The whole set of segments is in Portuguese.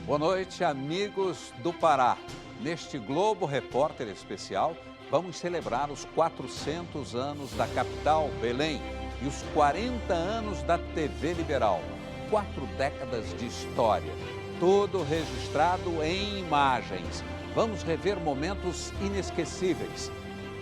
Boa noite, amigos do Pará. Neste Globo Repórter Especial, vamos celebrar os 400 anos da capital, Belém, e os 40 anos da TV Liberal. 4 décadas de história, tudo registrado em imagens. Vamos rever momentos inesquecíveis,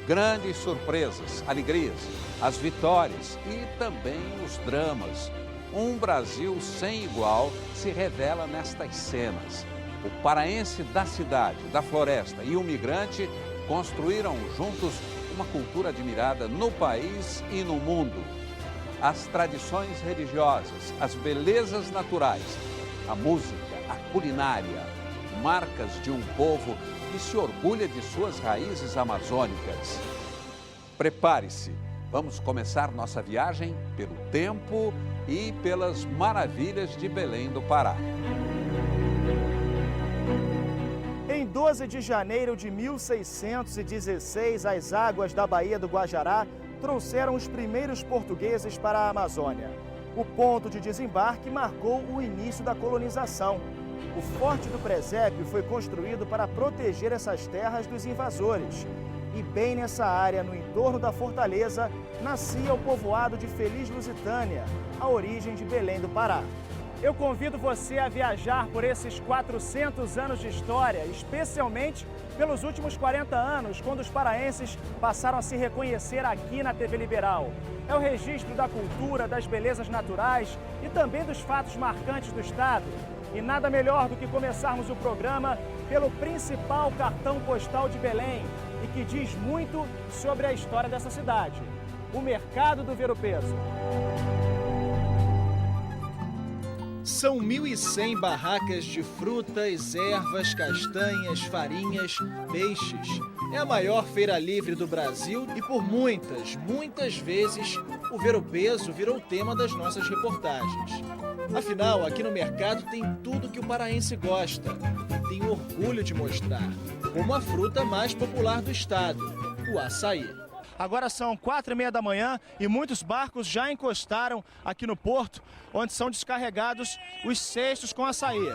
grandes surpresas, alegrias, as vitórias e também os dramas. Um Brasil sem igual se revela nestas cenas. O paraense da cidade, da floresta e o migrante construíram juntos uma cultura admirada no país e no mundo. As tradições religiosas, as belezas naturais, a música, a culinária, marcas de um povo que se orgulha de suas raízes amazônicas. Prepare-se, vamos começar nossa viagem pelo tempo e pelas maravilhas de Belém do Pará. Em 12 de janeiro de 1616, as águas da Baía do Guajará trouxeram os primeiros portugueses para a Amazônia. O ponto de desembarque marcou o início da colonização. O Forte do Presépio foi construído para proteger essas terras dos invasores. E bem nessa área, no entorno da fortaleza, nascia o povoado de Feliz Lusitânia, a origem de Belém do Pará. Eu convido você a viajar por esses 400 anos de história, especialmente pelos últimos 40 anos, quando os paraenses passaram a se reconhecer aqui na TV Liberal. É o registro da cultura, das belezas naturais e também dos fatos marcantes do estado. E nada melhor do que começarmos o programa pelo principal cartão postal de Belém e que diz muito sobre a história dessa cidade, o Mercado do Ver-o-Peso. São 1.100 barracas de frutas, ervas, castanhas, farinhas, peixes. É a maior feira livre do Brasil e por muitas vezes o ver-o-peso virou tema das nossas reportagens. Afinal, aqui no mercado tem tudo que o paraense gosta e tem orgulho de mostrar, como a fruta mais popular do estado, o açaí. Agora são 4h30 da manhã e muitos barcos já encostaram aqui no porto, onde são descarregados os cestos com açaí.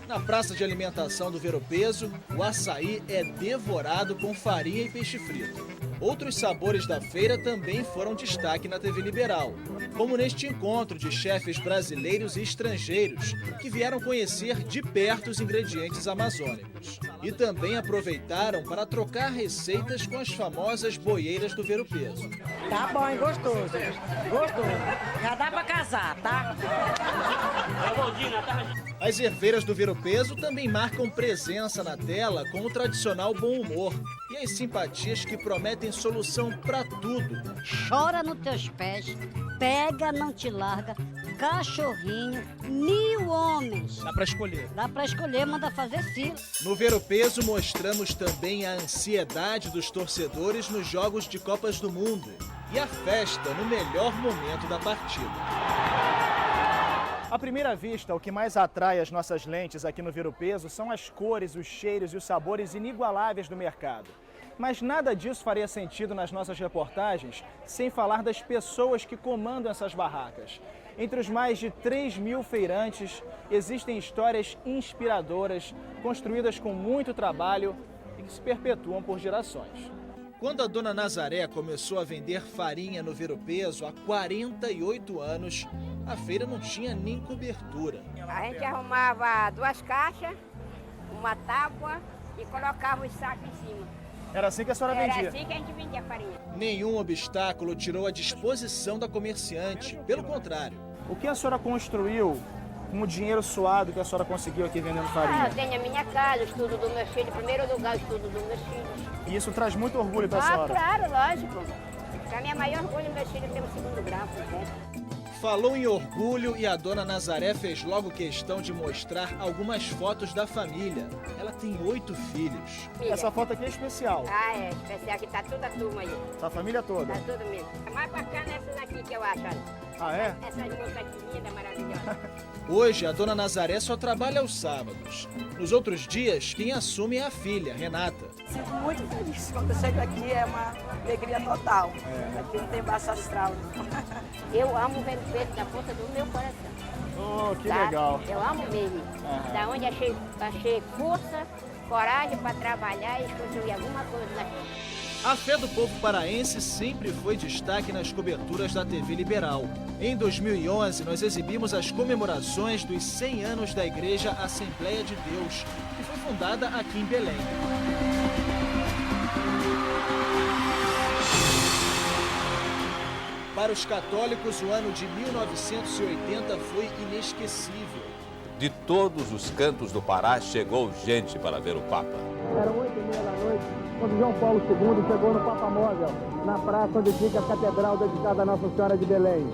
Na praça de alimentação do Ver-o-Peso, o açaí é devorado com farinha e peixe frito. Outros sabores da feira também foram destaque na TV Liberal, como neste encontro de chefes brasileiros e estrangeiros que vieram conhecer de perto os ingredientes amazônicos. E também aproveitaram para trocar receitas com as famosas boieiras do Ver-o-Peso. Tá bom, hein? Gostoso. Gostoso. Já dá pra casar, tá? As herveiras do Ver-o-Peso também marcam presença na tela com o tradicional bom humor e as simpatias que prometem solução pra tudo. Chora nos teus pés, pega, não te larga, cachorrinho, 1000 homens. Dá pra escolher. Dá pra escolher, manda fazer fila. No Ver-o-Peso mostramos também a ansiedade dos torcedores nos jogos de Copas do Mundo e a festa no melhor momento da partida. À primeira vista, o que mais atrai as nossas lentes aqui no Ver-o-Peso são as cores, os cheiros e os sabores inigualáveis do mercado. Mas nada disso faria sentido nas nossas reportagens sem falar das pessoas que comandam essas barracas. Entre os mais de 3.000 feirantes, existem histórias inspiradoras, construídas com muito trabalho e que se perpetuam por gerações. Quando a dona Nazaré começou a vender farinha no Ver-o-Peso há 48 anos, a feira não tinha nem cobertura. A gente arrumava 2 caixas, uma tábua e colocava os sacos em cima. Era assim que a senhora vendia? Era assim que a gente vendia a farinha. Nenhum obstáculo tirou a disposição da comerciante, pelo contrário. O que a senhora construiu com o dinheiro suado que a senhora conseguiu aqui vendendo farinha? Eu tenho a minha casa, o estudo dos meus filhos, em primeiro lugar o estudo dos meus filhos. E isso traz muito orgulho para a senhora? Claro, lógico. Para mim é maior orgulho meus filhos terem o 2º grau, por exemplo. Falou em orgulho e a dona Nazaré fez logo questão de mostrar algumas fotos da família. Ela tem 8 filhos. Filha. Essa foto aqui é especial. Ah, é especial, que tá toda a turma aí. Tá a família toda? Tá tudo mesmo. A mais bacana é essa daqui que eu acho, olha. Ah, é? Essas moças aqui lindas, maravilhosas. Hoje, a dona Nazaré só trabalha aos sábados. Nos outros dias, quem assume é a filha, Renata. Sinto muito feliz. Quando eu chego aqui é uma alegria total. Aqui não tem baixo astral. Eu amo o Ver-o-Peso da força do meu coração. Oh, que sabe? legal. Eu amo mesmo. Da onde achei força, coragem para trabalhar e construir alguma coisa. A fé do povo paraense sempre foi destaque nas coberturas da TV Liberal. Em 2011, nós exibimos as comemorações dos 100 anos da Igreja Assembleia de Deus, que foi fundada aqui em Belém. Para os católicos, o ano de 1980 foi inesquecível. De todos os cantos do Pará, chegou gente para ver o Papa. Eram 8h30 da noite, quando João Paulo II chegou no Papa Móvel, na praça onde fica a catedral dedicada a Nossa Senhora de Belém.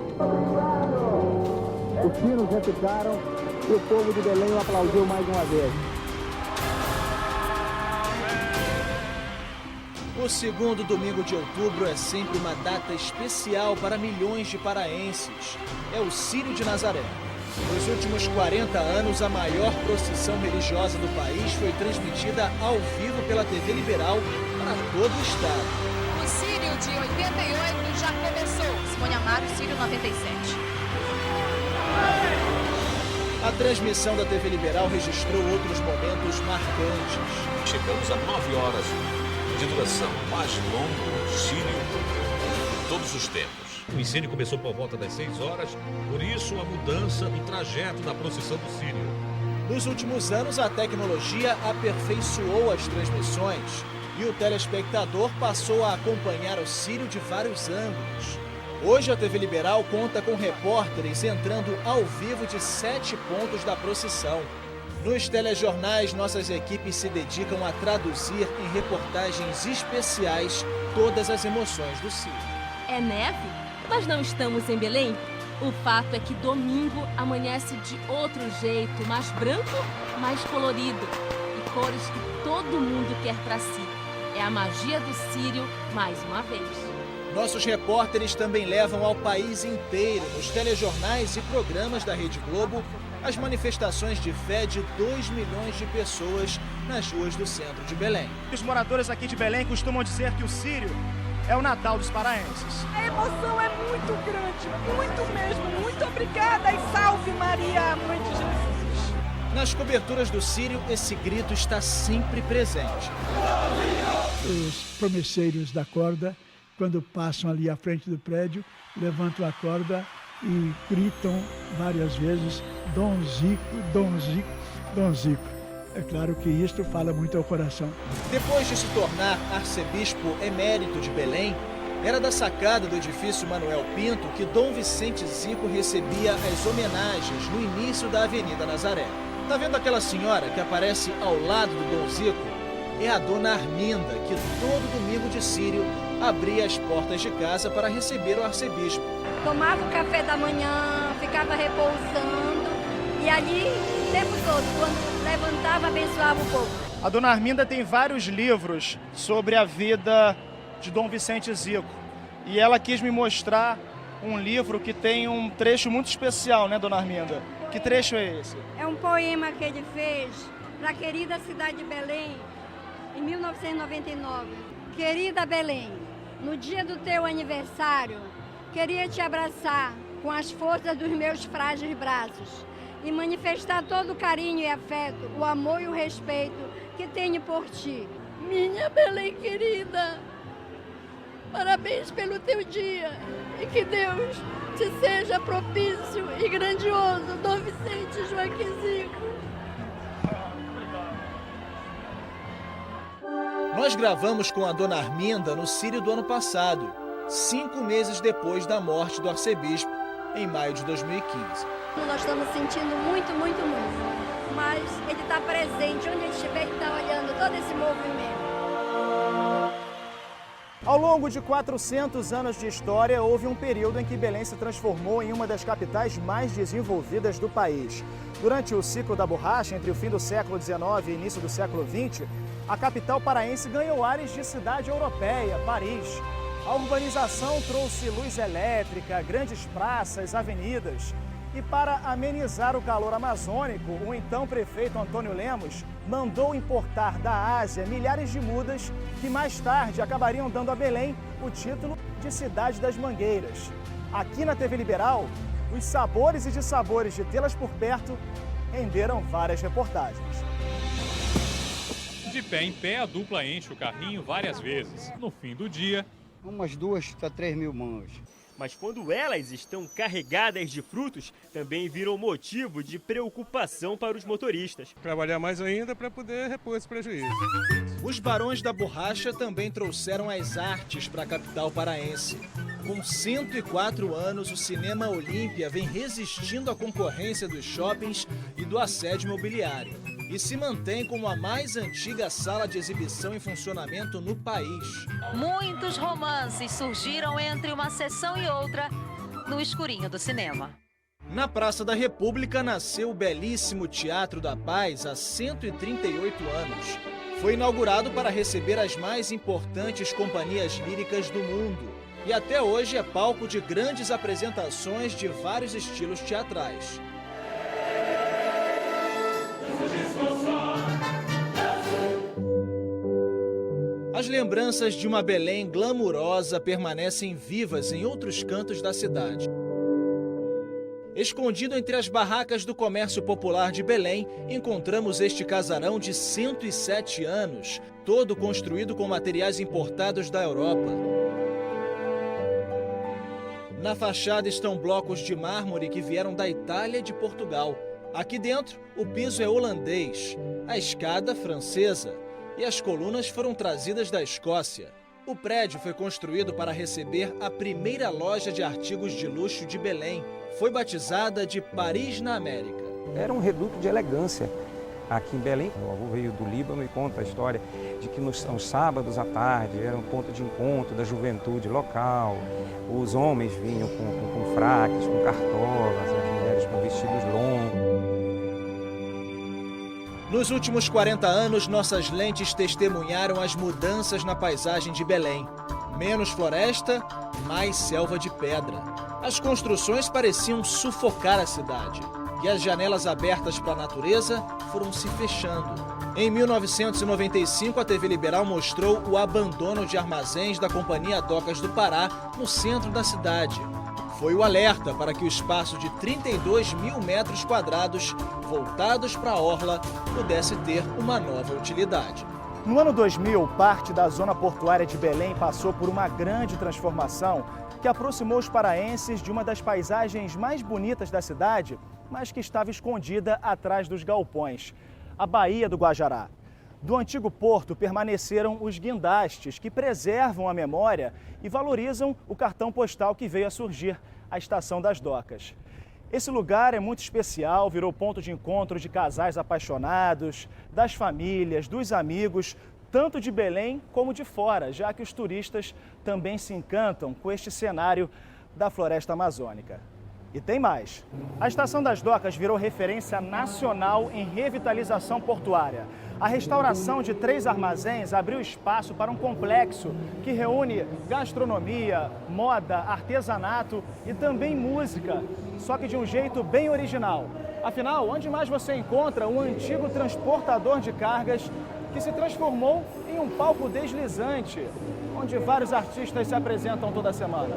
Os sinos repicaram e o povo de Belém o aplaudiu mais uma vez. O segundo domingo de outubro é sempre uma data especial para milhões de paraenses. É o Círio de Nazaré. Nos últimos 40 anos, a maior procissão religiosa do país foi transmitida ao vivo pela TV Liberal para todo o estado. O Círio de 88 já começou. Simone Amaro, Círio 97. A transmissão da TV Liberal registrou outros momentos marcantes. Chegamos a 9 horas de duração, mais longo Círio de todos os tempos. O incêndio começou por volta das 6 horas, por isso a mudança do trajeto da procissão do Círio. Nos últimos anos, a tecnologia aperfeiçoou as transmissões e o telespectador passou a acompanhar o Círio de vários ângulos. Hoje, a TV Liberal conta com repórteres entrando ao vivo de 7 pontos da procissão. Nos telejornais, nossas equipes se dedicam a traduzir em reportagens especiais todas as emoções do Círio. É neve? Mas não estamos em Belém? O fato é que domingo amanhece de outro jeito, mais branco, mais colorido e cores que todo mundo quer para si. É a magia do Círio mais uma vez. Nossos repórteres também levam ao país inteiro, nos telejornais e programas da Rede Globo, as manifestações de fé de 2 milhões de pessoas nas ruas do centro de Belém. Os moradores aqui de Belém costumam dizer que o Círio é o Natal dos paraenses. A emoção é muito grande, muito mesmo. Muito obrigada e salve Maria, Mãe de Jesus. Nas coberturas do Círio, esse grito está sempre presente. Os promesseiros da corda, quando passam ali à frente do prédio, levantam a corda e gritam várias vezes, Dom Zico, Dom Zico, Dom Zico. É claro que isto fala muito ao coração. Depois de se tornar arcebispo emérito de Belém, era da sacada do edifício Manuel Pinto que Dom Vicente Zico recebia as homenagens no início da Avenida Nazaré. Tá vendo aquela senhora que aparece ao lado do Dom Zico? É a Dona Arminda, que todo domingo de Círio abria as portas de casa para receber o arcebispo. Tomava o café da manhã, ficava repousando e ali o tempo todo, quando levantava, abençoava o povo. A Dona Arminda tem vários livros sobre a vida de Dom Vicente Zico. E ela quis me mostrar um livro que tem um trecho muito especial, né, Dona Arminda? Que trecho é esse? É um poema que ele fez para a querida cidade de Belém, em 1999. Querida Belém, no dia do teu aniversário, queria te abraçar com as forças dos meus frágeis braços e manifestar todo o carinho e afeto, o amor e o respeito que tenho por ti. Minha Belém querida, parabéns pelo teu dia e que Deus te seja propício e grandioso, Dom Vicente Joaquim Zico. Nós gravamos com a Dona Arminda no Círio do ano passado, 5 meses depois da morte do arcebispo, em maio de 2015. Nós estamos sentindo muito, muito, muito. Mas ele está presente, onde ele estiver, ele está olhando todo esse movimento. Ao longo de 400 anos de história, houve um período em que Belém se transformou em uma das capitais mais desenvolvidas do país. Durante o ciclo da borracha, entre o fim do século XIX e início do século XX, a capital paraense ganhou ares de cidade europeia, Paris. A urbanização trouxe luz elétrica, grandes praças, avenidas. E para amenizar o calor amazônico, o então prefeito Antônio Lemos mandou importar da Ásia milhares de mudas que mais tarde acabariam dando a Belém o título de Cidade das Mangueiras. Aqui na TV Liberal, Os sabores e dissabores de tê-las por perto renderam várias reportagens. De pé em pé, a dupla enche o carrinho várias vezes. No fim do dia, umas 2 a 3 mil mãos. Mas quando elas estão carregadas de frutos, também viram motivo de preocupação para os motoristas. Trabalhar mais ainda para poder repor esse prejuízo. Os Barões da Borracha também trouxeram as artes para a capital paraense. Com 104 anos, o Cinema Olímpia vem resistindo à concorrência dos shoppings e do assédio imobiliário. E se mantém como a mais antiga sala de exibição em funcionamento no país. Muitos romances surgiram entre uma sessão e outra no escurinho do cinema. Na Praça da República nasceu o belíssimo Teatro da Paz há 138 anos. Foi inaugurado para receber as mais importantes companhias líricas do mundo. E até hoje é palco de grandes apresentações de vários estilos teatrais. As lembranças de uma Belém glamurosa permanecem vivas em outros cantos da cidade. Escondido entre as barracas do comércio popular de Belém, encontramos este casarão de 107 anos, todo construído com materiais importados da Europa. Na fachada estão blocos de mármore que vieram da Itália e de Portugal. Aqui dentro, o piso é holandês, a escada francesa e as colunas foram trazidas da Escócia. O prédio foi construído para receber a primeira loja de artigos de luxo de Belém. Foi batizada de Paris na América. Era um reduto de elegância aqui em Belém. Meu avô veio do Líbano e conta a história de que nos sábados à tarde era um ponto de encontro da juventude local. Os homens vinham com fraques, com cartolas, as mulheres com vestidos longos. Nos últimos 40 anos, nossas lentes testemunharam as mudanças na paisagem de Belém. Menos floresta, mais selva de pedra. As construções pareciam sufocar a cidade. E as janelas abertas para a natureza foram se fechando. Em 1995, a TV Liberal mostrou o abandono de armazéns da Companhia Docas do Pará no centro da cidade. Foi o alerta para que o espaço de 32 mil metros quadrados, voltados para a orla, pudesse ter uma nova utilidade. No ano 2000, parte da zona portuária de Belém passou por uma grande transformação que aproximou os paraenses de uma das paisagens mais bonitas da cidade, mas que estava escondida atrás dos galpões, a Baía do Guajará. Do antigo porto permaneceram os guindastes, que preservam a memória e valorizam o cartão postal que veio a surgir, a Estação das Docas. Esse lugar é muito especial, virou ponto de encontro de casais apaixonados, das famílias, dos amigos, tanto de Belém como de fora, já que os turistas também se encantam com este cenário da floresta amazônica. E tem mais. A Estação das Docas virou referência nacional em revitalização portuária. A restauração de 3 armazéns abriu espaço para um complexo que reúne gastronomia, moda, artesanato e também música, só que de um jeito bem original. Afinal, onde mais você encontra um antigo transportador de cargas que se transformou em um palco deslizante, onde vários artistas se apresentam toda semana?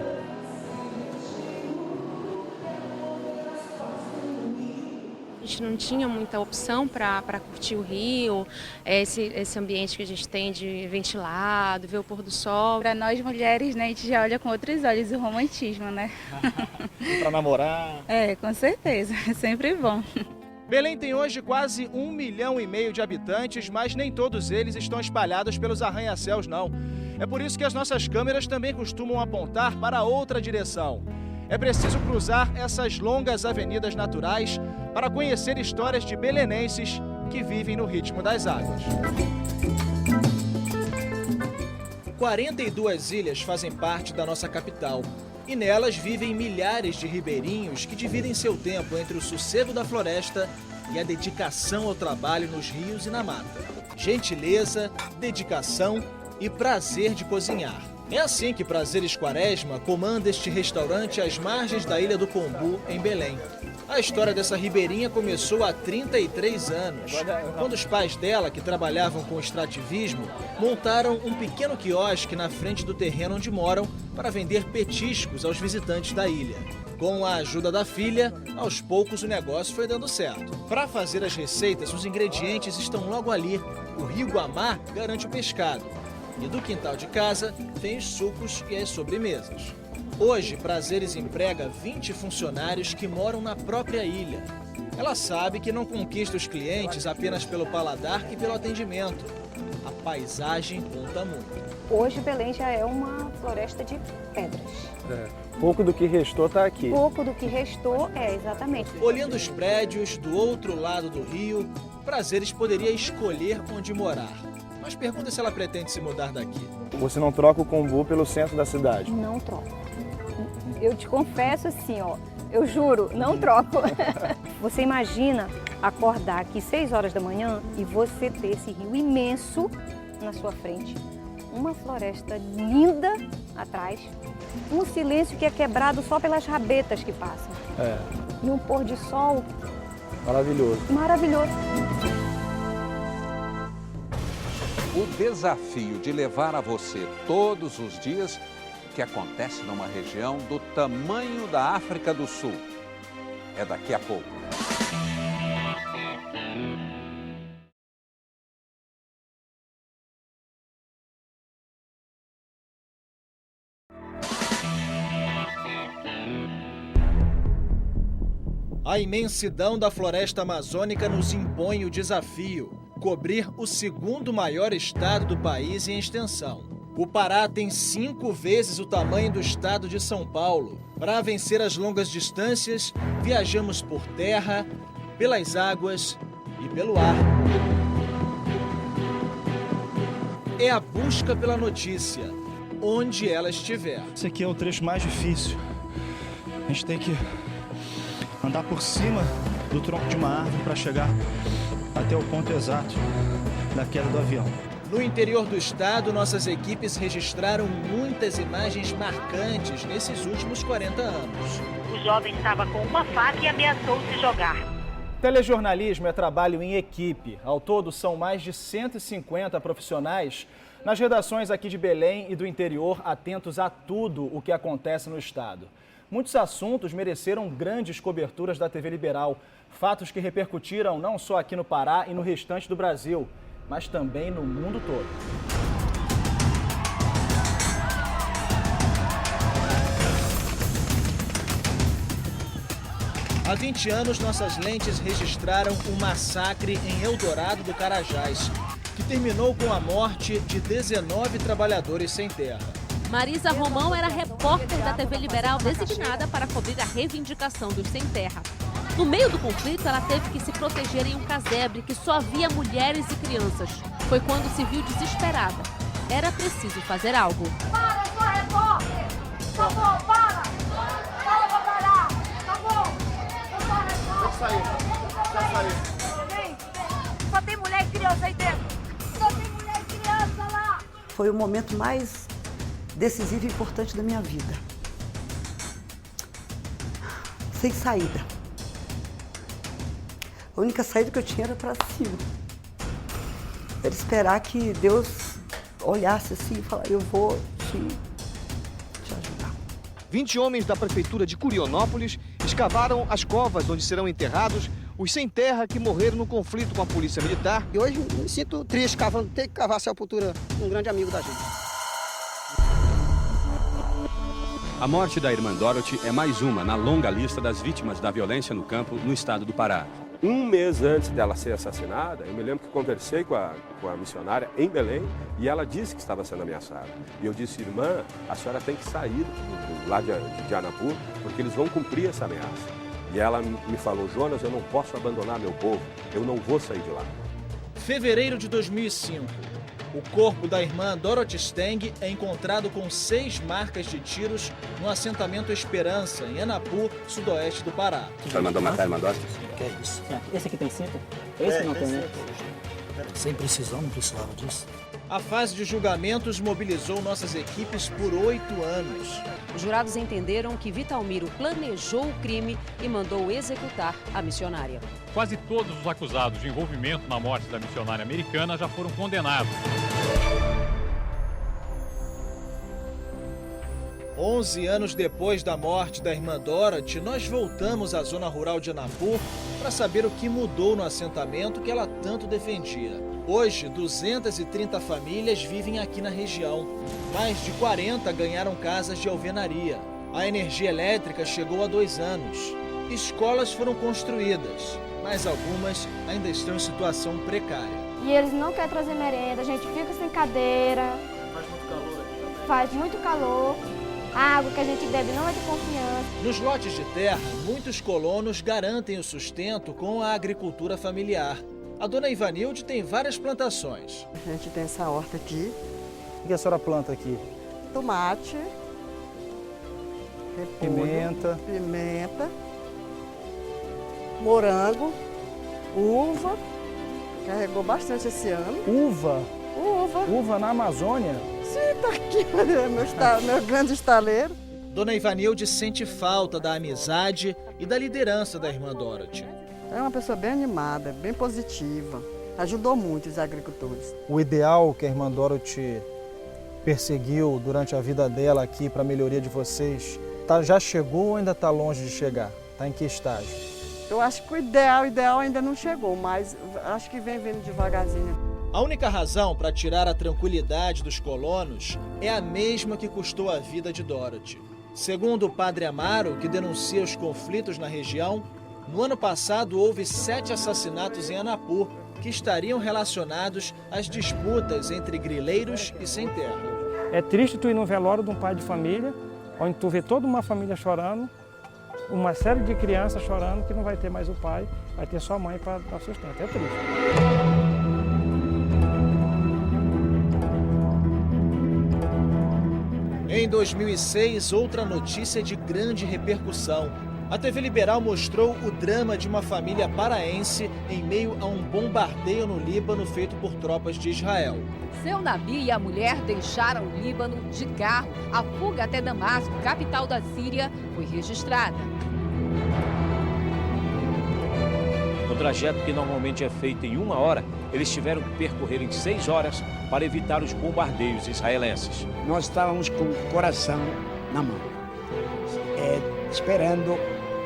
A gente não tinha muita opção para curtir o rio, esse ambiente que a gente tem de ventilado, ver o pôr do sol. Para nós mulheres, né, a gente já olha com outros olhos o romantismo, né? Para namorar? É, com certeza, é sempre bom. Belém tem hoje quase 1,5 milhão de habitantes, mas nem todos eles estão espalhados pelos arranha-céus, não. É por isso que as nossas câmeras também costumam apontar para outra direção. É preciso cruzar essas longas avenidas naturais para conhecer histórias de belenenses que vivem no ritmo das águas. 42 ilhas fazem parte da nossa capital e nelas vivem milhares de ribeirinhos que dividem seu tempo entre o sossego da floresta e a dedicação ao trabalho nos rios e na mata. Gentileza, dedicação e prazer de cozinhar. É assim que Prazeres Quaresma comanda este restaurante às margens da Ilha do Pombu, em Belém. A história dessa ribeirinha começou há 33 anos, quando os pais dela, que trabalhavam com extrativismo, montaram um pequeno quiosque na frente do terreno onde moram para vender petiscos aos visitantes da ilha. Com a ajuda da filha, aos poucos o negócio foi dando certo. Para fazer as receitas, os ingredientes estão logo ali. O rio Guamá garante o pescado. E do quintal de casa tem os sucos e as sobremesas. Hoje, Prazeres emprega 20 funcionários que moram na própria ilha. Ela sabe que não conquista os clientes apenas pelo paladar e pelo atendimento. A paisagem conta muito. Hoje Belém já é uma floresta de pedras. Pouco do que restou está aqui. Pouco do que restou exatamente. Olhando os prédios do outro lado do rio, Prazeres poderia escolher onde morar. Mas pergunta se ela pretende se mudar daqui. Você não troca o kombu pelo centro da cidade? Não troco. Eu te confesso assim, ó, eu juro, não troco. Você imagina acordar aqui 6 horas da manhã e você ter esse rio imenso na sua frente, uma floresta linda atrás, um silêncio que é quebrado só pelas rabetas que passam. E um pôr de sol maravilhoso. Maravilhoso. O desafio de levar a você todos os dias o que acontece numa região do tamanho da África do Sul. É daqui a pouco. A imensidão da floresta amazônica nos impõe o desafio: cobrir o segundo maior estado do país em extensão. O Pará tem 5 vezes o tamanho do estado de São Paulo. Para vencer as longas distâncias, viajamos por terra, pelas águas e pelo ar. É a busca pela notícia, onde ela estiver. Esse aqui é o trecho mais difícil. A gente tem que andar por cima do tronco de uma árvore para chegar até o ponto exato da queda do avião. No interior do estado, nossas equipes registraram muitas imagens marcantes nesses últimos 40 anos. O jovem estava com uma faca e ameaçou se jogar. Telejornalismo é trabalho em equipe. Ao todo, são mais de 150 profissionais nas redações aqui de Belém e do interior, atentos a tudo o que acontece no estado. Muitos assuntos mereceram grandes coberturas da TV Liberal. Fatos que repercutiram não só aqui no Pará e no restante do Brasil, mas também no mundo todo. Há 20 anos, nossas lentes registraram um massacre em Eldorado do Carajás, que terminou com a morte de 19 trabalhadores sem terra. Marisa Romão era repórter da TV Liberal designada para cobrir a reivindicação dos sem terra. No meio do conflito, ela teve que se proteger em um casebre que só havia mulheres e crianças. Foi quando se viu desesperada. Era preciso fazer algo. Para, sua repórter! Por favor, para! Para pra parar! Acabou! Já saiu. Só tem mulher e criança aí dentro! Só tem mulher e criança lá! Foi o momento mais decisivo e importante da minha vida. Sem saída. A única saída que eu tinha era para cima. Era esperar que Deus olhasse assim e falasse: eu vou te ajudar. 20 homens da prefeitura de Curionópolis escavaram as covas onde serão enterrados os sem terra que morreram no conflito com a polícia militar. E hoje me sinto triste ter que cavar a sepultura de um grande amigo da gente. A morte da irmã Dorothy é mais uma na longa lista das vítimas da violência no campo no estado do Pará. Um mês antes dela ser assassinada, eu me lembro que conversei com a missionária em Belém e ela disse que estava sendo ameaçada. E eu disse: irmã, a senhora tem que sair lá de Anapu, porque eles vão cumprir essa ameaça. E ela me falou: Jonas, eu não posso abandonar meu povo, eu não vou sair de lá. Fevereiro de 2005. O corpo da irmã Dorothy Steng é encontrado com 6 marcas de tiros no assentamento Esperança, em Anapu, sudoeste do Pará. A senhora mandou matar a irmã Dorothy? Que é isso? Esse aqui tem 5? Esse não tem, né? Sem precisão, não precisava disso. A fase de julgamentos mobilizou nossas equipes por 8 anos. Os jurados entenderam que Vitalmiro planejou o crime e mandou executar a missionária. Quase todos os acusados de envolvimento na morte da missionária americana já foram condenados. 11 anos depois da morte da irmã Dorothy, nós voltamos à zona rural de Anapur para saber o que mudou no assentamento que ela tanto defendia. Hoje, 230 famílias vivem aqui na região. Mais de 40 ganharam casas de alvenaria. A energia elétrica chegou há 2 anos. Escolas foram construídas, mas algumas ainda estão em situação precária. E eles não querem trazer merenda, a gente fica sem cadeira. Faz muito calor aqui também. Faz muito calor. A água que a gente bebe não é de confiança. Nos lotes de terra, muitos colonos garantem o sustento com a agricultura familiar. A dona Ivanilde tem várias plantações. A gente tem essa horta aqui. O que a senhora planta aqui? Tomate, repolho, pimenta, morango, uva. Carregou bastante esse ano. Uva? Uva. Uva na Amazônia? Sim, tá aqui, meu grande estaleiro. Dona Ivanilde sente falta da amizade e da liderança da irmã Dorothy. É uma pessoa bem animada, bem positiva. Ajudou muito os agricultores. O ideal que a irmã Dorothy perseguiu durante a vida dela aqui para a melhoria de vocês, já chegou ou ainda está longe de chegar? Está em que estágio? Eu acho que o ideal ainda não chegou, mas acho que vem vindo devagarzinho. A única razão para tirar a tranquilidade dos colonos é a mesma que custou a vida de Dorothy. Segundo o padre Amaro, que denuncia os conflitos na região, no ano passado houve 7 assassinatos em Anapur que estariam relacionados às disputas entre grileiros e sem terra. É triste tu ir no velório de um pai de família, onde tu vê toda uma família chorando, uma série de crianças chorando que não vai ter mais o pai, vai ter só a mãe para dar sustento. É triste. Em 2006, outra notícia de grande repercussão. A TV Liberal mostrou o drama de uma família paraense em meio a um bombardeio no Líbano feito por tropas de Israel. Seu Nabi e a mulher deixaram o Líbano de carro. A fuga até Damasco, capital da Síria, foi registrada. No trajeto que normalmente é feito em 1 hora, eles tiveram que percorrer em 6 horas para evitar os bombardeios israelenses. Nós estávamos com o coração na mão, esperando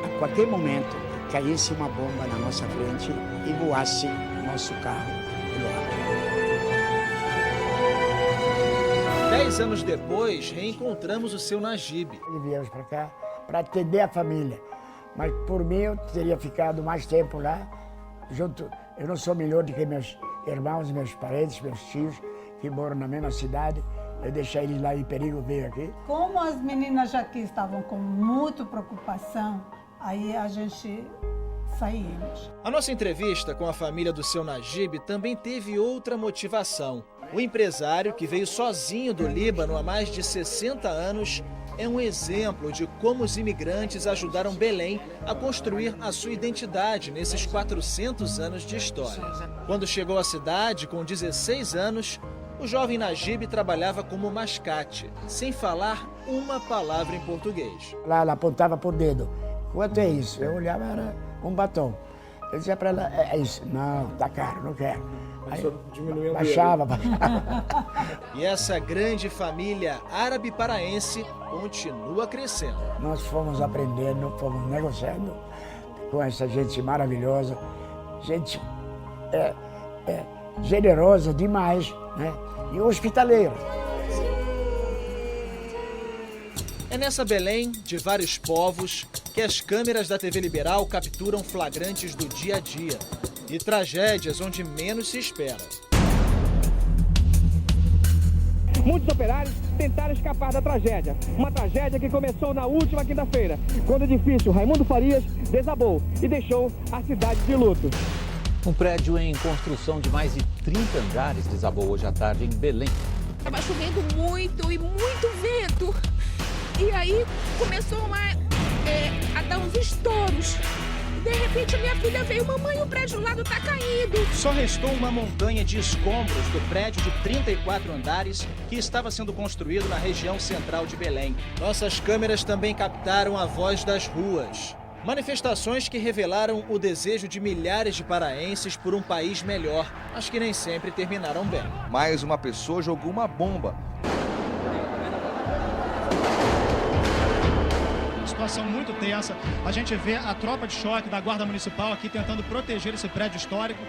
a qualquer momento caísse uma bomba na nossa frente e voasse nosso carro pelo ar. 10 anos depois, reencontramos o seu Najib. E viemos para cá para atender a família, mas por mim eu teria ficado mais tempo lá, junto. Eu não sou melhor do que meus irmãos, meus parentes, meus tios, que moram na mesma cidade. Eu deixei eles lá em perigo, veio aqui. Como as meninas aqui estavam com muita preocupação, aí a gente saímos. A nossa entrevista com a família do seu Najib também teve outra motivação. O empresário, que veio sozinho do Líbano há mais de 60 anos, é um exemplo de como os imigrantes ajudaram Belém a construir a sua identidade nesses 400 anos de história. Quando chegou à cidade, com 16 anos, o jovem Najib trabalhava como mascate, sem falar uma palavra em português. Lá ela apontava por dedo. Quanto é isso? Eu olhava, era um batom. Eu dizia para ela, é isso. Não, tá caro, não quero. Aí, baixava. E essa grande família árabe-paraense continua crescendo. Nós fomos aprendendo, fomos negociando com essa gente maravilhosa, gente generosa demais, né? E hospitaleira. É nessa Belém, de vários povos, que as câmeras da TV Liberal capturam flagrantes do dia a dia e tragédias onde menos se espera. Muitos operários tentaram escapar da tragédia. Uma tragédia que começou na última quinta-feira, quando o edifício Raimundo Farias desabou e deixou a cidade de luto. Um prédio em construção de mais de 30 andares desabou hoje à tarde em Belém. Estava chovendo muito e muito vento. E aí começou a dar uns estouros. De repente, minha filha veio, mamãe, o prédio do lado tá caindo. Só restou uma montanha de escombros do prédio de 34 andares que estava sendo construído na região central de Belém. Nossas câmeras também captaram a voz das ruas. Manifestações que revelaram o desejo de milhares de paraenses por um país melhor, mas que nem sempre terminaram bem. Mais uma pessoa jogou uma bomba. Situação muito tensa. A gente vê a tropa de choque da Guarda Municipal aqui tentando proteger esse prédio histórico.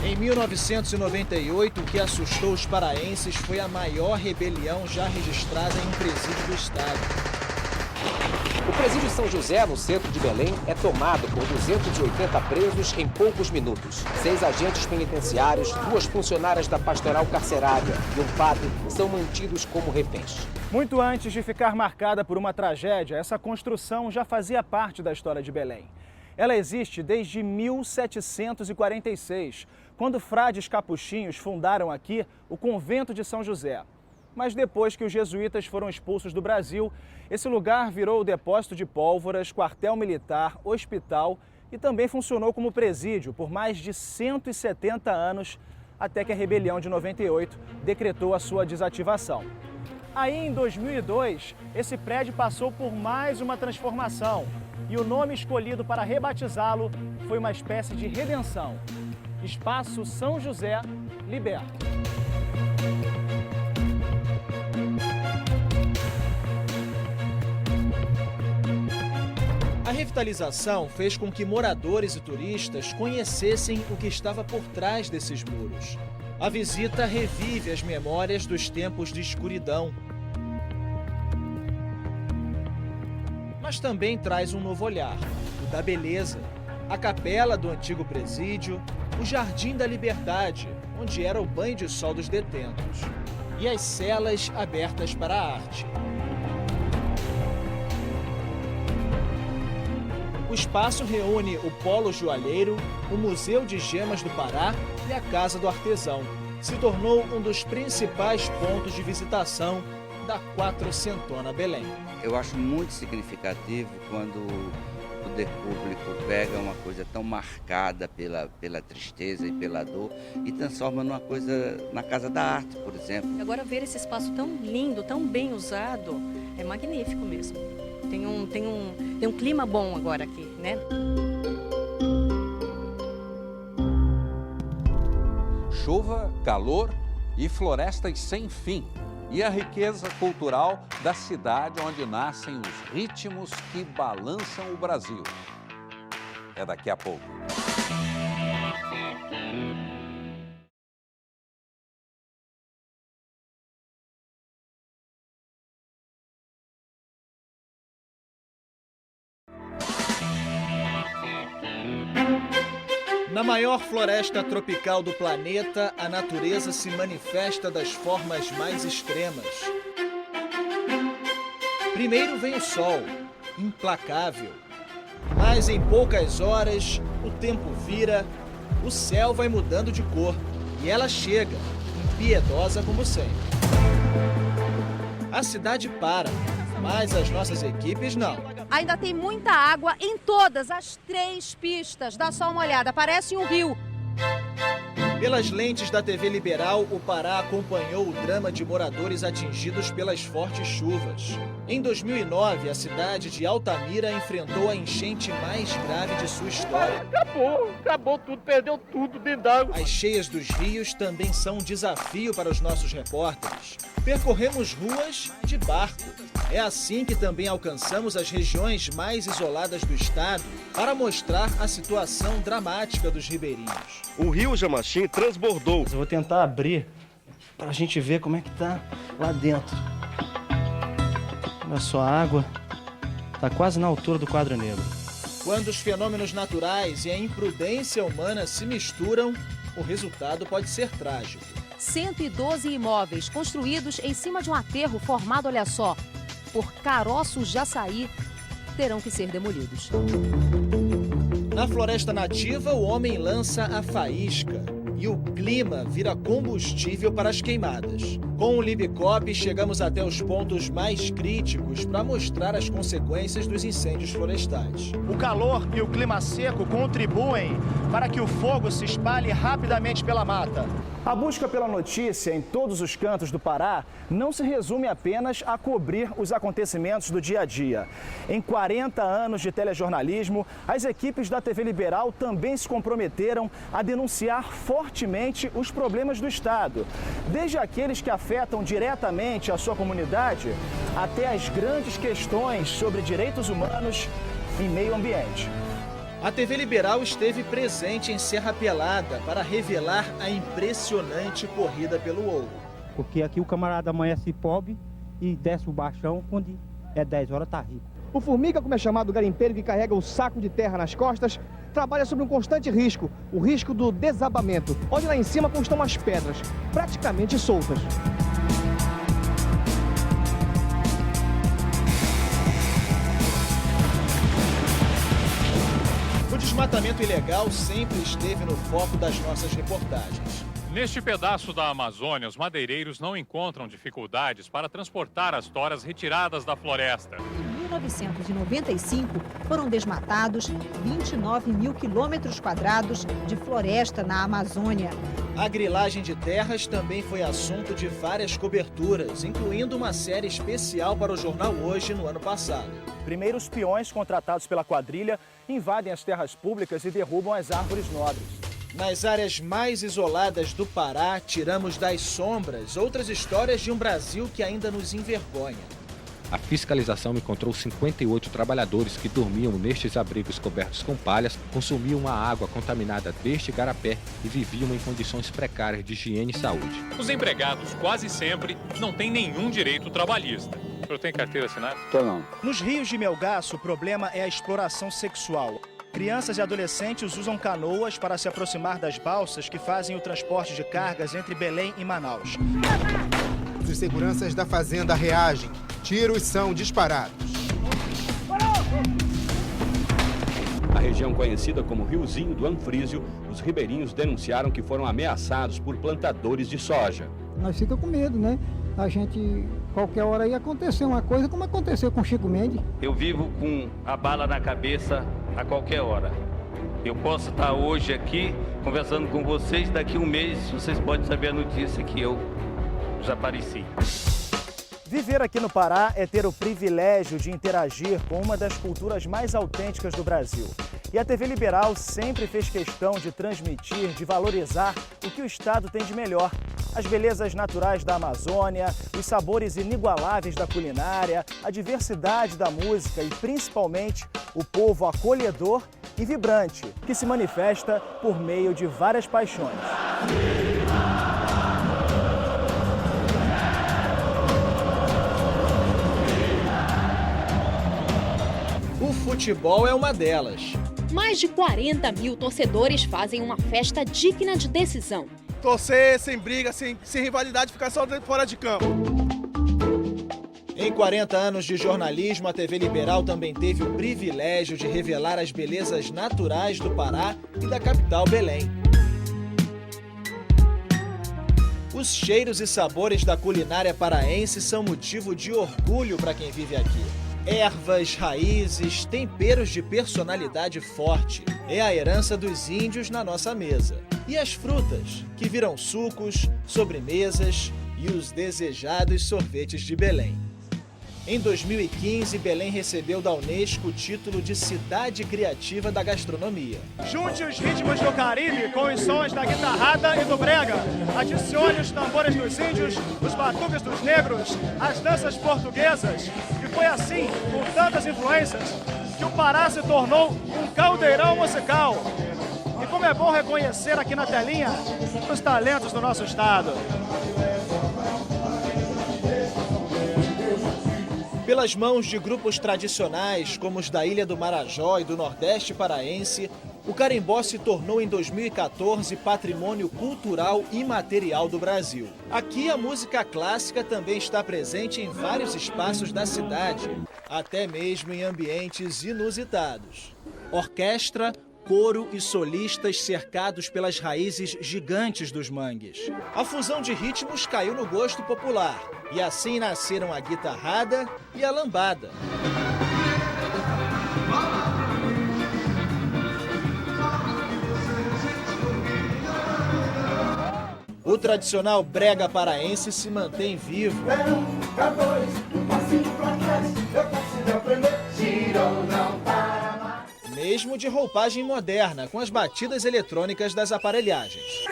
Em 1998, o que assustou os paraenses foi a maior rebelião já registrada em um presídio do estado. O presídio São José, no centro de Belém, é tomado por 280 presos em poucos minutos. 6 agentes penitenciários, 2 funcionárias da pastoral carcerária e um padre são mantidos como reféns. Muito antes de ficar marcada por uma tragédia, essa construção já fazia parte da história de Belém. Ela existe desde 1746, quando frades capuchinhos fundaram aqui o convento de São José. Mas depois que os jesuítas foram expulsos do Brasil, esse lugar virou o depósito de pólvoras, quartel militar, hospital e também funcionou como presídio por mais de 170 anos, até que a rebelião de 98 decretou a sua desativação. Aí, em 2002, esse prédio passou por mais uma transformação e o nome escolhido para rebatizá-lo foi uma espécie de redenção. Espaço São José Liberto. A revitalização fez com que moradores e turistas conhecessem o que estava por trás desses muros. A visita revive as memórias dos tempos de escuridão. Mas também traz um novo olhar, o da beleza. A capela do antigo presídio, o Jardim da Liberdade, onde era o banho de sol dos detentos, e as celas abertas para a arte. O espaço reúne o Polo Joalheiro, o Museu de Gemas do Pará e a Casa do Artesão. Se tornou um dos principais pontos de visitação da Quatrocentona Belém. Eu acho muito significativo quando o poder público pega uma coisa tão marcada pela tristeza e pela dor e transforma numa coisa na Casa da Arte, por exemplo. Agora ver esse espaço tão lindo, tão bem usado, é magnífico mesmo. Tem um clima bom agora aqui, né? Chuva, calor e florestas sem fim. E a riqueza cultural da cidade onde nascem os ritmos que balançam o Brasil. É daqui a pouco. Na maior floresta tropical do planeta, a natureza se manifesta das formas mais extremas. Primeiro vem o sol, implacável. Mas em poucas horas, o tempo vira, o céu vai mudando de cor e ela chega, impiedosa como sempre. A cidade para, mas as nossas equipes não. Ainda tem muita água em todas as 3 pistas. Dá só uma olhada, parece um rio. Pelas lentes da TV Liberal, o Pará acompanhou o drama de moradores atingidos pelas fortes chuvas. Em 2009, a cidade de Altamira enfrentou a enchente mais grave de sua história. Acabou tudo, perdeu tudo dentro d'água. As cheias dos rios também são um desafio para os nossos repórteres. Percorremos ruas de barco. É assim que também alcançamos as regiões mais isoladas do estado para mostrar a situação dramática dos ribeirinhos. O rio Jamachim transbordou. Eu vou tentar abrir para a gente ver como é que tá lá dentro. Olha só, a água está quase na altura do quadro negro. Quando os fenômenos naturais e a imprudência humana se misturam, o resultado pode ser trágico. 112 imóveis construídos em cima de um aterro formado, olha só, por caroços de açaí, terão que ser demolidos. Na floresta nativa, o homem lança a faísca. e o clima vira combustível para as queimadas. Com o Libicop, chegamos até os pontos mais críticos para mostrar as consequências dos incêndios florestais. O calor e o clima seco contribuem para que o fogo se espalhe rapidamente pela mata. A busca pela notícia em todos os cantos do Pará não se resume apenas a cobrir os acontecimentos do dia a dia. Em 40 anos de telejornalismo, as equipes da TV Liberal também se comprometeram a denunciar fortemente os problemas do Estado, desde aqueles que afetam diretamente a sua comunidade até as grandes questões sobre direitos humanos e meio ambiente. A TV Liberal esteve presente em Serra Pelada para revelar a impressionante corrida pelo ouro. Porque aqui o camarada amanhece pobre e desce o baixão, quando é 10 horas tá rico. O Formiga, como é chamado o garimpeiro que carrega o saco de terra nas costas, trabalha sob um constante risco, o risco do desabamento, onde lá em cima constam as pedras, praticamente soltas. O desmatamento ilegal sempre esteve no foco das nossas reportagens. Neste pedaço da Amazônia, os madeireiros não encontram dificuldades para transportar as toras retiradas da floresta. Em 1995, foram desmatados 29 mil quilômetros quadrados de floresta na Amazônia. A grilagem de terras também foi assunto de várias coberturas, incluindo uma série especial para o jornal Hoje no ano passado. Primeiros peões contratados pela quadrilha invadem as terras públicas e derrubam as árvores nobres. Nas áreas mais isoladas do Pará, tiramos das sombras outras histórias de um Brasil que ainda nos envergonha. A fiscalização encontrou 58 trabalhadores que dormiam nestes abrigos cobertos com palhas, consumiam a água contaminada deste igarapé e viviam em condições precárias de higiene e saúde. Os empregados quase sempre não têm nenhum direito trabalhista. O senhor tem carteira assinada? Não. Nos rios de Melgaço, o problema é a exploração sexual. Crianças e adolescentes usam canoas para se aproximar das balsas que fazem o transporte de cargas entre Belém e Manaus. Os seguranças da fazenda reagem. Tiros são disparados. Na região conhecida como Riozinho do Anfrísio, os ribeirinhos denunciaram que foram ameaçados por plantadores de soja. Nós ficamos com medo, né? A gente, qualquer hora ia acontecer uma coisa como aconteceu com Chico Mendes. Eu vivo com a bala na cabeça a qualquer hora. Eu posso estar hoje aqui conversando com vocês, daqui a um mês vocês podem saber a notícia que eu desapareci. Viver aqui no Pará é ter o privilégio de interagir com uma das culturas mais autênticas do Brasil. E a TV Liberal sempre fez questão de transmitir, de valorizar o que o Estado tem de melhor. As belezas naturais da Amazônia, os sabores inigualáveis da culinária, a diversidade da música e, principalmente, o povo acolhedor e vibrante, que se manifesta por meio de várias paixões. O futebol é uma delas. Mais de 40 mil torcedores fazem uma festa digna de decisão. Torcer sem briga, sem rivalidade, ficar só fora de campo. Em 40 anos de jornalismo, a TV Liberal também teve o privilégio de revelar as belezas naturais do Pará e da capital Belém. Os cheiros e sabores da culinária paraense são motivo de orgulho para quem vive aqui. Ervas, raízes, temperos de personalidade forte. É a herança dos índios na nossa mesa. E as frutas, que viram sucos, sobremesas e os desejados sorvetes de Belém. Em 2015, Belém recebeu da Unesco o título de Cidade Criativa da Gastronomia. Junte os ritmos do Caribe com os sons da guitarrada e do brega. Adicione os tambores dos índios, os batuques dos negros, as danças portuguesas. E foi assim, com tantas influências, que o Pará se tornou um caldeirão musical. E como é bom reconhecer aqui na telinha os talentos do nosso estado. Pelas mãos de grupos tradicionais, como os da Ilha do Marajó e do Nordeste paraense, o carimbó se tornou em 2014 patrimônio cultural imaterial do Brasil. Aqui a música clássica também está presente em vários espaços da cidade, até mesmo em ambientes inusitados. Orquestra, coro e solistas cercados pelas raízes gigantes dos mangues. A fusão de ritmos caiu no gosto popular e assim nasceram a guitarrada e a lambada. O tradicional brega paraense se mantém vivo. Mesmo de roupagem moderna, com as batidas eletrônicas das aparelhagens.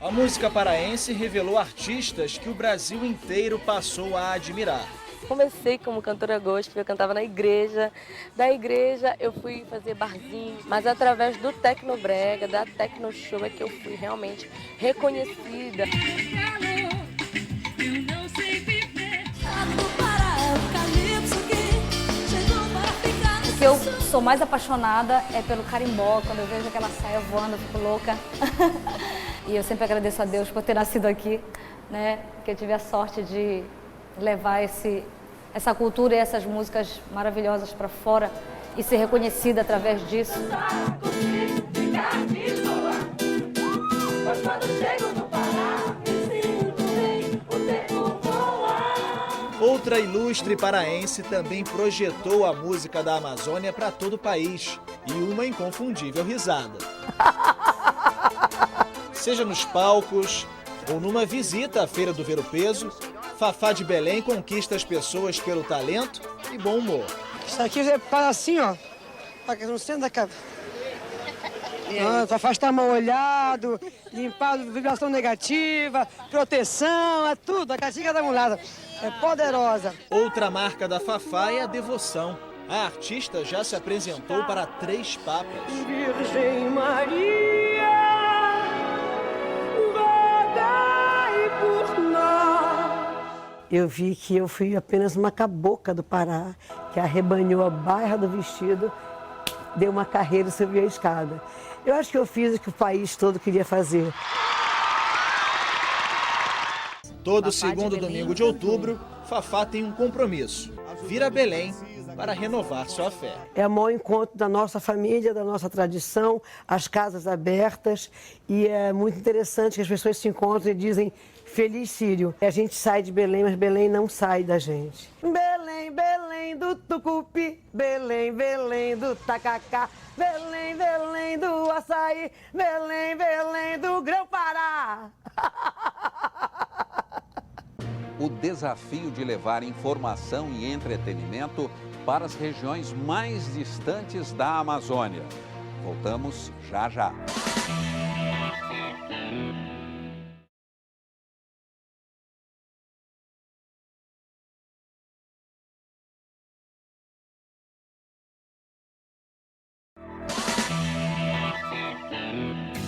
A música paraense revelou artistas que o Brasil inteiro passou a admirar. Comecei como cantora gospel, eu cantava na igreja. Da igreja eu fui fazer barzinho, mas através do Tecnobrega, da Tecno Show é que eu fui realmente reconhecida. O que eu sou mais apaixonada é pelo carimbó. Quando eu vejo aquela saia voando, eu fico louca. E eu sempre agradeço a Deus por ter nascido aqui, né? Que eu tive a sorte de levar essa cultura e essas músicas maravilhosas para fora e ser reconhecida através disso. Outra ilustre paraense também projetou a música da Amazônia para todo o país e uma inconfundível risada. Seja nos palcos ou numa visita à Feira do Ver-o-Peso, Fafá de Belém conquista as pessoas pelo talento e bom humor. Isso aqui é para assim, ó, para no centro da cabeça. Para afastar mal olhado, limpar vibração negativa, proteção, é tudo. A catinga da mulata é poderosa. Outra marca da Fafá é a devoção. A artista já se apresentou para 3 papas. Virgem Maria, rogai por nós. Eu vi que eu fui apenas uma cabocla do Pará, que arrebanhou a barra do vestido, deu uma carreira e subiu a escada. Eu acho que eu fiz o que o país todo queria fazer. Todo segundo domingo de outubro, Fafá tem um compromisso: vir a Belém para renovar sua fé. É o maior encontro da nossa família, da nossa tradição, as casas abertas, e é muito interessante que as pessoas se encontram e dizem Feliz Sírio. A gente sai de Belém, mas Belém não sai da gente. Belém, Belém do Tucupi, Belém, Belém do Tacacá, Belém, Belém do Açaí, Belém, Belém do Grão-Pará. O desafio de levar informação e entretenimento para as regiões mais distantes da Amazônia. Voltamos já já.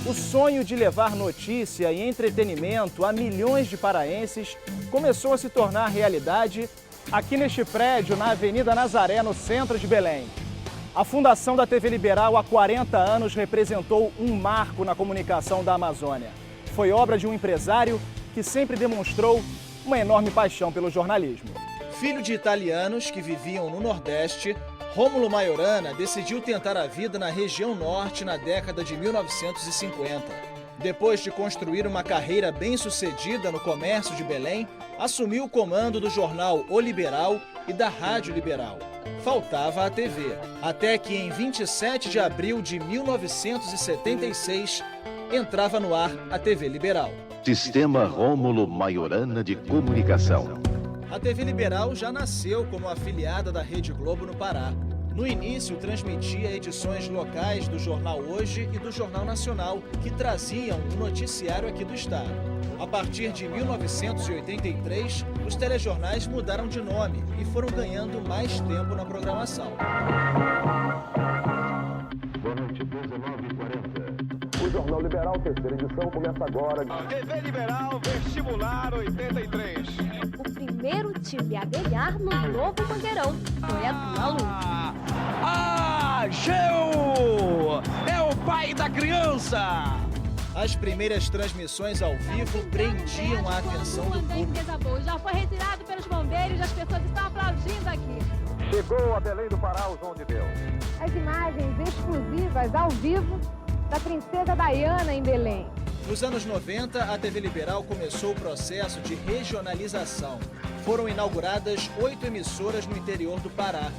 O sonho de levar notícia e entretenimento a milhões de paraenses começou a se tornar realidade aqui neste prédio, na Avenida Nazaré, no centro de Belém. A fundação da TV Liberal há 40 anos representou um marco na comunicação da Amazônia. Foi obra de um empresário que sempre demonstrou uma enorme paixão pelo jornalismo. Filho de italianos que viviam no Nordeste, Rômulo Majorana decidiu tentar a vida na região norte na década de 1950. Depois de construir uma carreira bem-sucedida no comércio de Belém, assumiu o comando do jornal O Liberal e da Rádio Liberal. Faltava a TV, até que em 27 de abril de 1976, entrava no ar a TV Liberal. Sistema Rômulo Majorana de Comunicação. A TV Liberal já nasceu como afiliada da Rede Globo no Pará. No início, transmitia edições locais do Jornal Hoje e do Jornal Nacional, que traziam um noticiário aqui do estado. A partir de 1983, os telejornais mudaram de nome e foram ganhando mais tempo na programação. Boa noite, 19h40. O Jornal Liberal, terceira edição, começa agora. TV Liberal, Vestibular 83. O primeiro time a ganhar no novo Mangueirão foi a Tunalu. Geu! É o pai da criança! As primeiras transmissões ao vivo prendiam a atenção do público. Já foi retirado pelos bombeiros, as pessoas estão aplaudindo aqui. Chegou a Belém do Pará, o João de Deus. As imagens exclusivas ao vivo da princesa Diana em Belém. Nos anos 90, a TV Liberal começou o processo de regionalização. Foram inauguradas 8 emissoras no interior do Pará.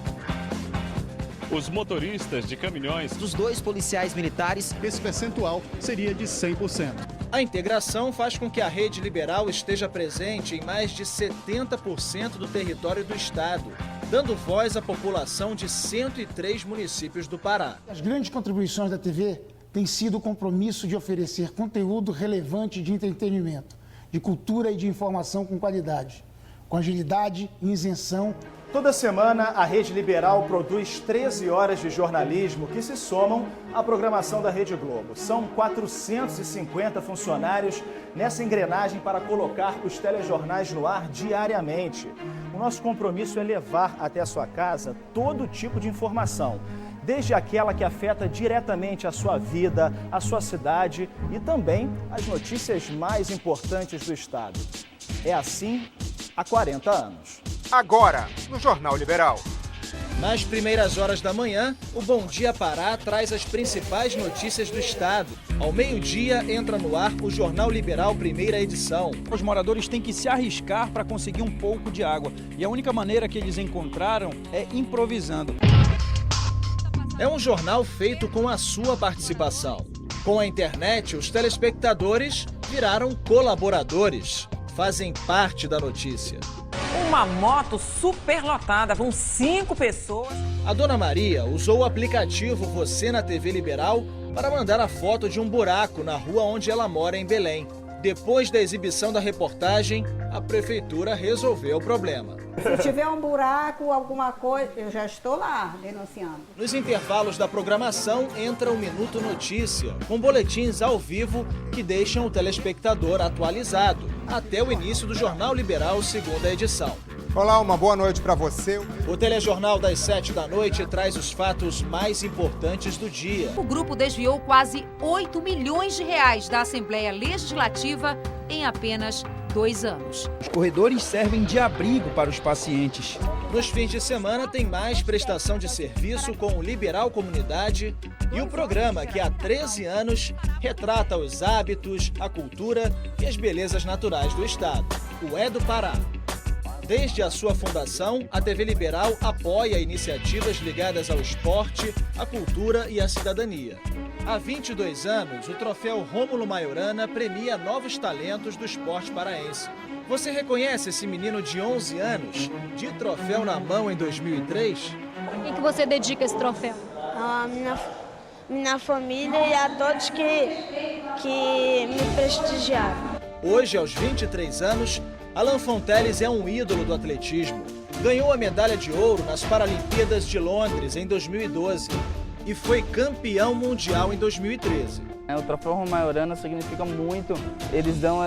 Os motoristas de caminhões dos 2 policiais militares, esse percentual seria de 100%. A integração faz com que a rede liberal esteja presente em mais de 70% do território do estado, dando voz à população de 103 municípios do Pará. As grandes contribuições da TV têm sido o compromisso de oferecer conteúdo relevante de entretenimento, de cultura e de informação com qualidade, com agilidade e isenção. Toda semana, a Rede Liberal produz 13 horas de jornalismo que se somam à programação da Rede Globo. São 450 funcionários nessa engrenagem para colocar os telejornais no ar diariamente. O nosso compromisso é levar até a sua casa todo tipo de informação, desde aquela que afeta diretamente a sua vida, a sua cidade e também as notícias mais importantes do estado. É assim há 40 anos. Agora, no Jornal Liberal. Nas primeiras horas da manhã, o Bom Dia Pará traz as principais notícias do estado. Ao meio-dia, entra no ar o Jornal Liberal, primeira edição. Os moradores têm que se arriscar para conseguir um pouco de água. E a única maneira que eles encontraram é improvisando. É um jornal feito com a sua participação. Com a internet, os telespectadores viraram colaboradores. Fazem parte da notícia. Uma moto superlotada, com 5 pessoas. A dona Maria usou o aplicativo Você na TV Liberal para mandar a foto de um buraco na rua onde ela mora, em Belém. Depois da exibição da reportagem, a prefeitura resolveu o problema. Se tiver um buraco, alguma coisa, eu já estou lá denunciando. Nos intervalos da programação, entra o Minuto Notícia, com boletins ao vivo que deixam o telespectador atualizado, até o início do Jornal Liberal, segunda edição. Olá, uma boa noite para você. O telejornal das 7 da noite traz os fatos mais importantes do dia. O grupo desviou quase 8 milhões de reais da Assembleia Legislativa em apenas 2 anos. Os corredores servem de abrigo para os pacientes. Nos fins de semana tem mais prestação de serviço com o Liberal Comunidade e o programa que há 13 anos retrata os hábitos, a cultura e as belezas naturais do estado. O É do Pará. Desde a sua fundação, a TV Liberal apoia iniciativas ligadas ao esporte, à cultura e à cidadania. Há 22 anos, o troféu Rômulo Maiorana premia novos talentos do esporte paraense. Você reconhece esse menino de 11 anos, de troféu na mão em 2003? A quem que você dedica esse troféu? A minha família e a todos que me prestigiaram. Hoje, aos 23 anos, Alan Fonteles é um ídolo do atletismo. Ganhou a medalha de ouro nas Paralimpíadas de Londres em 2012 e foi campeão mundial em 2013. O troféu Rômulo Maiorana significa muito, eles dão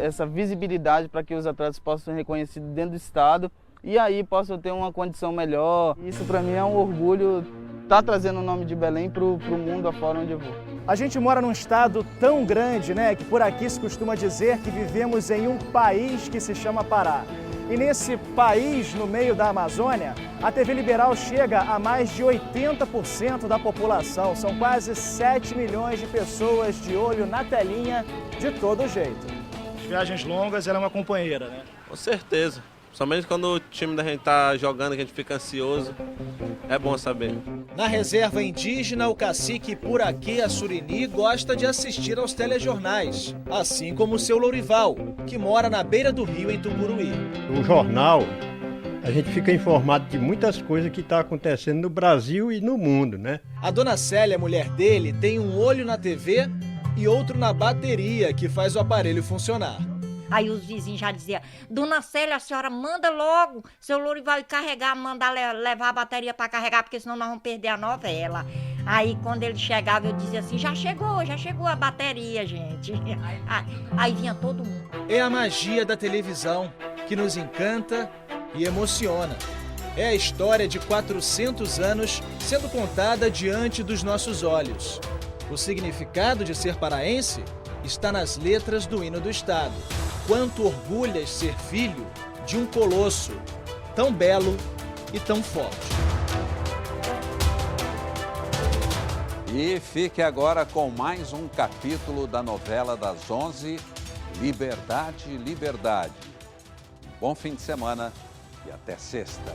essa visibilidade para que os atletas possam ser reconhecidos dentro do estado e aí possam ter uma condição melhor. Isso para mim é um orgulho, estar trazendo o nome de Belém para o mundo afora onde eu vou. A gente mora num estado tão grande, né, que por aqui se costuma dizer que vivemos em um país que se chama Pará. E nesse país, no meio da Amazônia, a TV Liberal chega a mais de 80% da população. São quase 7 milhões de pessoas de olho na telinha de todo jeito. As viagens longas, ela é uma companheira, né? Com certeza. Somente quando o time da gente tá jogando, que a gente fica ansioso. É bom saber. Na reserva indígena, o cacique Puraquê Assurini gosta de assistir aos telejornais, assim como o seu Lourival, que mora na beira do rio em Tucuruí. No jornal, a gente fica informado de muitas coisas que estão acontecendo no Brasil e no mundo, né? A dona Célia, mulher dele, tem um olho na TV e outro na bateria que faz o aparelho funcionar. Aí os vizinhos já diziam, dona Célia, a senhora manda logo, seu Lourival carregar, mandar levar a bateria para carregar, porque senão nós vamos perder a novela. Aí quando ele chegava, eu dizia assim, já chegou a bateria, gente. Aí vinha todo mundo. É a magia da televisão, que nos encanta e emociona. É a história de 400 anos sendo contada diante dos nossos olhos. O significado de ser paraense está nas letras do hino do Estado. Quanto orgulhas ser filho de um colosso tão belo e tão forte. E fique agora com mais um capítulo da novela das 11, Liberdade, Liberdade. Bom fim de semana e até sexta.